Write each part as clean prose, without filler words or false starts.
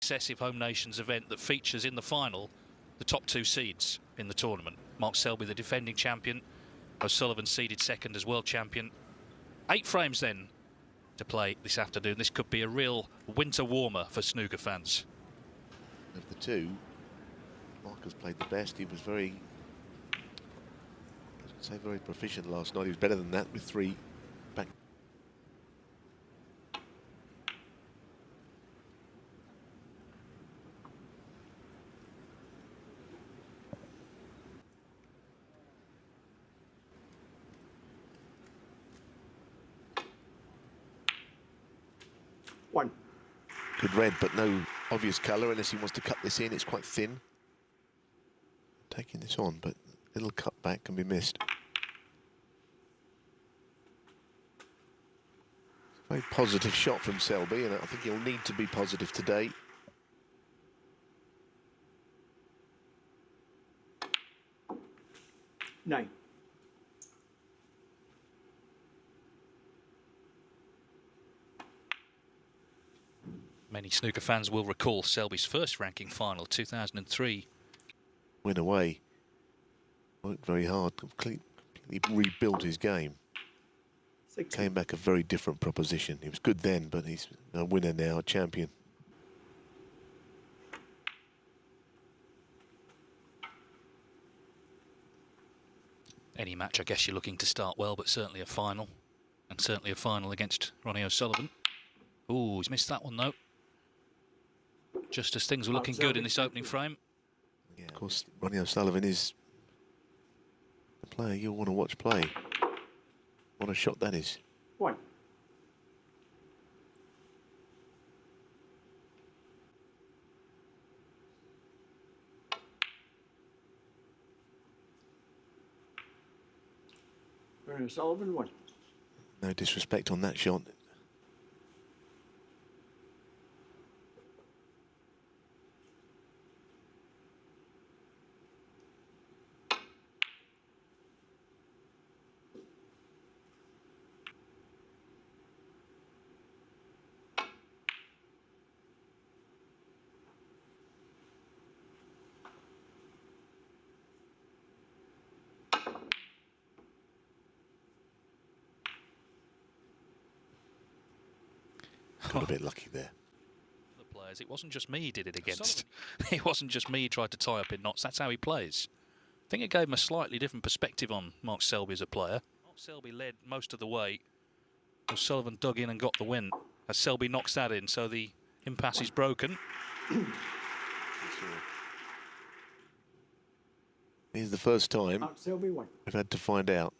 successive Home Nations event that features in the final the top 2 seeds in the tournament. Mark Selby, the defending champion, O'Sullivan seeded second as world champion. 8 frames then to play this afternoon. This could be a real winter warmer for snooker fans. Of the two, Mark has played the best. He was very, I would say, very proficient last night. He was better than that with 3 back. One. Good red, but no obvious colour unless he wants to cut this in. It's quite thin. Taking this on, but a little cut back can be missed. Very positive shot from Selby, and I think he'll need to be positive today. Nine. Many snooker fans will recall Selby's first ranking final, 2003. Went away. Worked very hard, completely rebuilt his game. 6. Came back a very different proposition. He was good then, but he's a winner now, a champion. Any match, I guess you're looking to start well, but certainly a final. And certainly a final against Ronnie O'Sullivan. Ooh, he's missed that one, though. Just as things were looking good in this opening frame. Yeah, of course, Ronnie O'Sullivan is the player you'll want to watch play. What a shot that is. 1. Sullivan 1. No disrespect on that shot. Got a bit lucky there. The players, it wasn't just me he did it against. It wasn't just me he tried to tie up in knots. That's how he plays. I think it gave him a slightly different perspective on Mark Selby as a player. Mark Selby led most of the way. O'Sullivan dug in and got the win as Selby knocks that in, so the impasse is broken. This is the first time Selby 1. we've had to find out.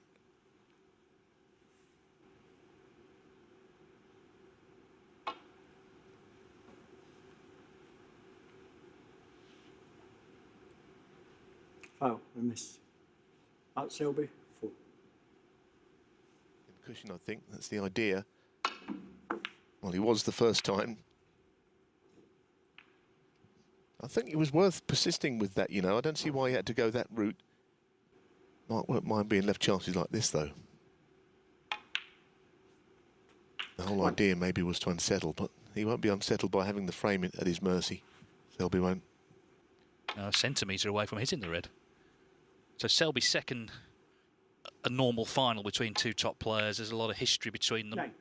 Oh, I miss. Out Selby 4. Cushion, I think. That's the idea. Well, he was the first time. I think it was worth persisting with that, you know. I don't see why he had to go that route. Won't mind being left chances like this, though. The whole idea maybe was to unsettle, but he won't be unsettled by having the frame at his mercy. Selby won't. A centimetre away from hitting the red. So Selby second, a normal final between 2 top players. There's a lot of history between them. 9.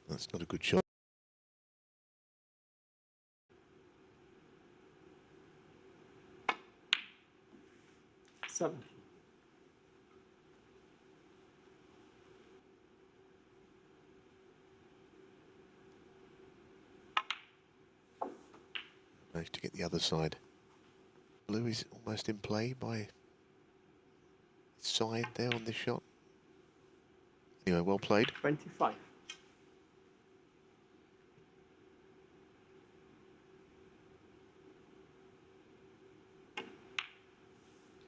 That's not a good shot. 7. Managed to get the other side. Blue is almost in play by his side there on this shot. Anyway, well played. 25.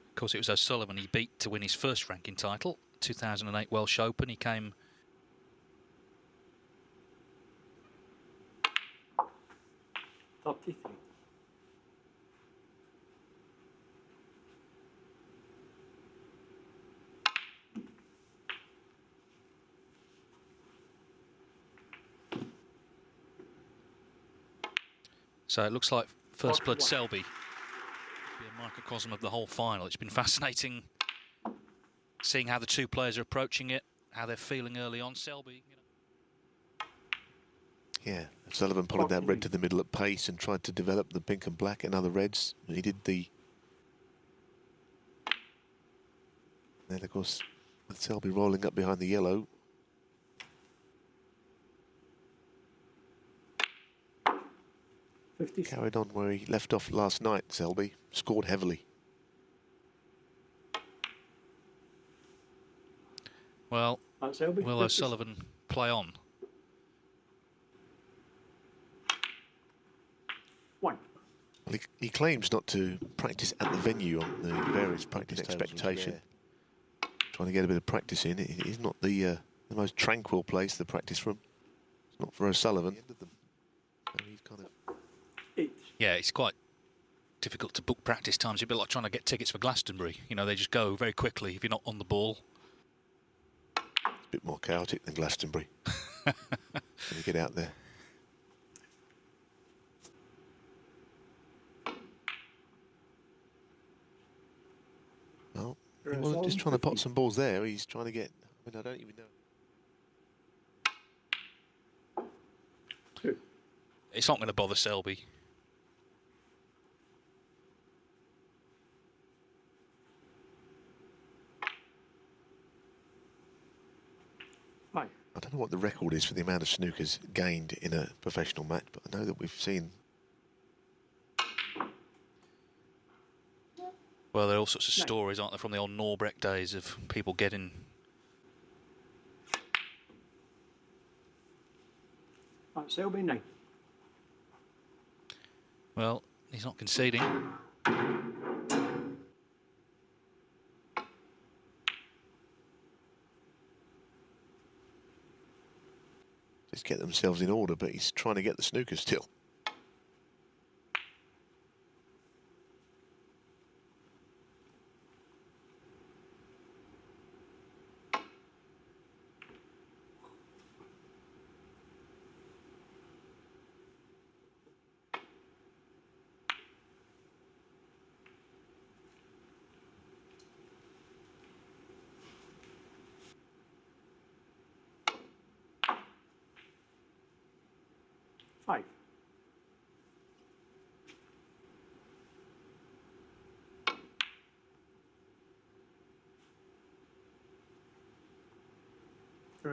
Of course, it was O'Sullivan he beat to win his first ranking title, 2008 Welsh Open. He came 33. So it looks like first blood 41. Selby. Be a microcosm of the whole final. It's been fascinating seeing how the two players are approaching it, how they're feeling early on. Selby, Yeah, Sullivan pulling that red to the middle at pace and tried to develop the pink and black and other reds. He did the... Then, of course, with Selby rolling up behind the yellow. Carried on where he left off last night, Selby. Scored heavily. Well, Selby, will O'Sullivan play on? 1. Well, he claims not to practice at the venue on the various practice expectation. Trying to get a bit of practice in. It is not the most tranquil place to practice from. It's not for O'Sullivan. He's kind of... 8. Yeah, it's quite difficult to book practice times. It's a bit like trying to get tickets for Glastonbury. You know, they just go very quickly if you're not on the ball. It's a bit more chaotic than Glastonbury. When you get out there. Well, he wasn't just trying to pot some balls there. He's trying to get... I mean, I don't even know. 2. It's not going to bother Selby. Five. I don't know what the record is for the amount of snookers gained in a professional match, but I know that we've seen... Well, there are all sorts of stories, aren't there, from the old Norbrecht days of people getting... Selby, 9. Well, he's not conceding. Just get themselves in order, but he's trying to get the snooker still. Five.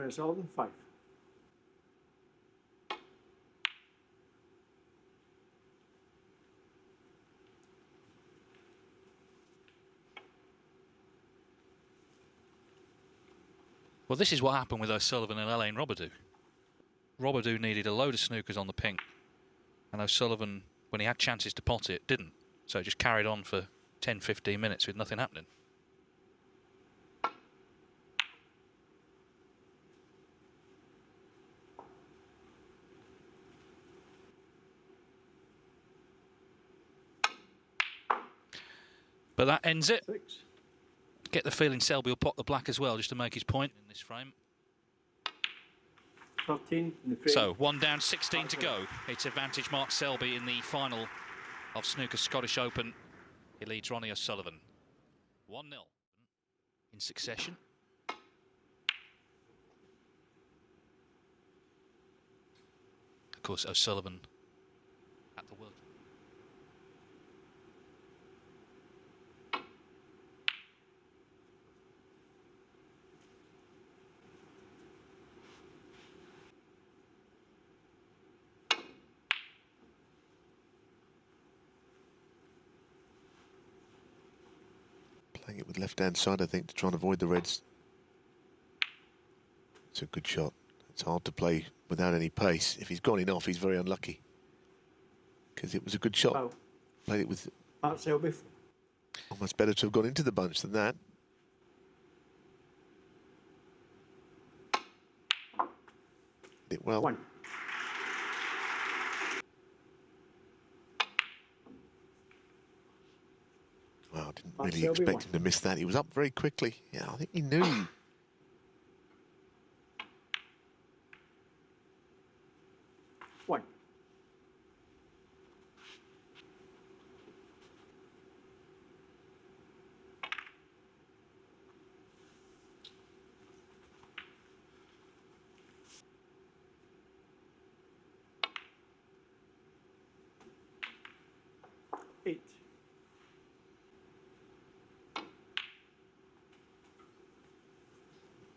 Sullivan, 5. Well, this is what happened with O'Sullivan and Alain Robidoux. Robidoux needed a load of snookers on the pink, and O'Sullivan, when he had chances to pot it, didn't. So it just carried on for 10, 15 minutes with nothing happening. But that ends it. 6. Get the feeling Selby will pot the black as well, just to make his point in this frame. 13 in the frame. So, 1 down, 16 to go. It's advantage Mark Selby in the final of Snooker Scottish Open. He leads Ronnie O'Sullivan 1-0 in succession. Of course, O'Sullivan at the World. Playing it with left-hand side, I think, to try and avoid the reds. It's a good shot. It's hard to play without any pace. If he's gone in off, he's very unlucky. Because it was a good shot. Oh. Played it with... Selby. Almost better to have gone into the bunch than that. Did it well. 1. Wow, didn't really expect him to miss that. He was up very quickly. Yeah, I think he knew. 8.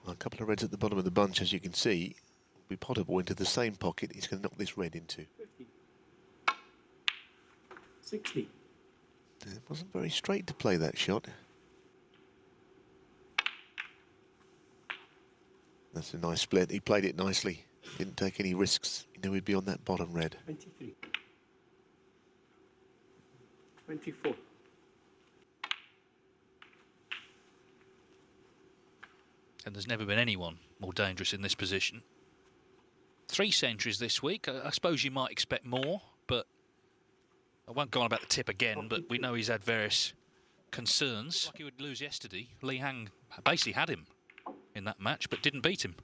Well, a couple of reds at the bottom of the bunch, as you can see. Will be potable into the same pocket. He's going to knock this red into. 50. 60. It wasn't very straight to play that shot. That's a nice split. He played it nicely. Didn't take any risks. He knew he'd be on that bottom red. 23. 24. And there's never been anyone more dangerous in this position. 3 centuries this week. I suppose you might expect more, but I won't go on about the tip again, but we know he's had various concerns. Like he would lose yesterday. Li Hang basically had him in that match, but didn't beat him.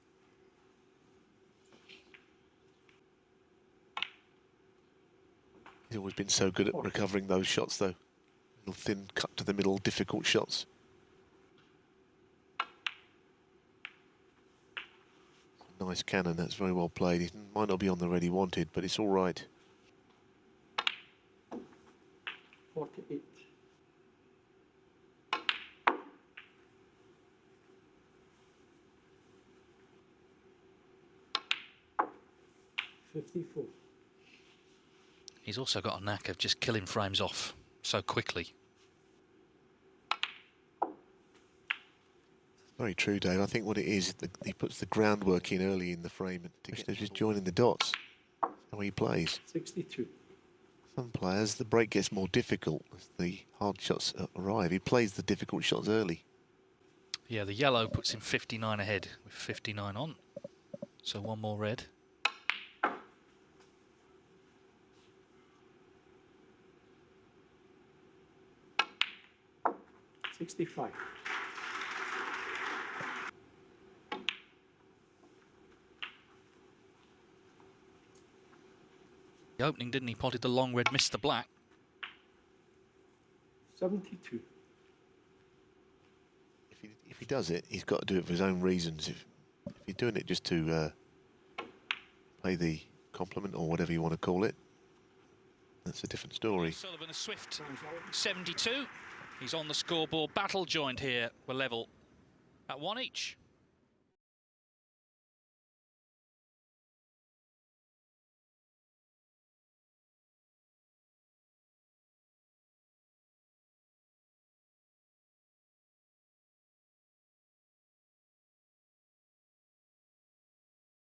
He's always been so good at recovering those shots, though. Little thin cut to the middle, difficult shots. Nice cannon, that's very well played. He might not be on the red he wanted, but it's all right. 48. 54. He's also got a knack of just killing frames off so quickly. Very true, Dave. I think what it is, he puts the groundwork in early in the frame to get just joining the dots. That's how he plays. 62. Some players, The break gets more difficult as the hard shots arrive. He plays the difficult shots early. Yeah, the yellow puts him 59 ahead with 59 on. So one more red. $65. The opening, didn't he? Potted the long red, missed the black. 72. If he does it, he's got to do it for his own reasons. If you're doing it just to play the compliment or whatever you want to call it, that's a different story. Sullivan, a swift 72. He's on the scoreboard. Battle joined here. We're level at 1 each.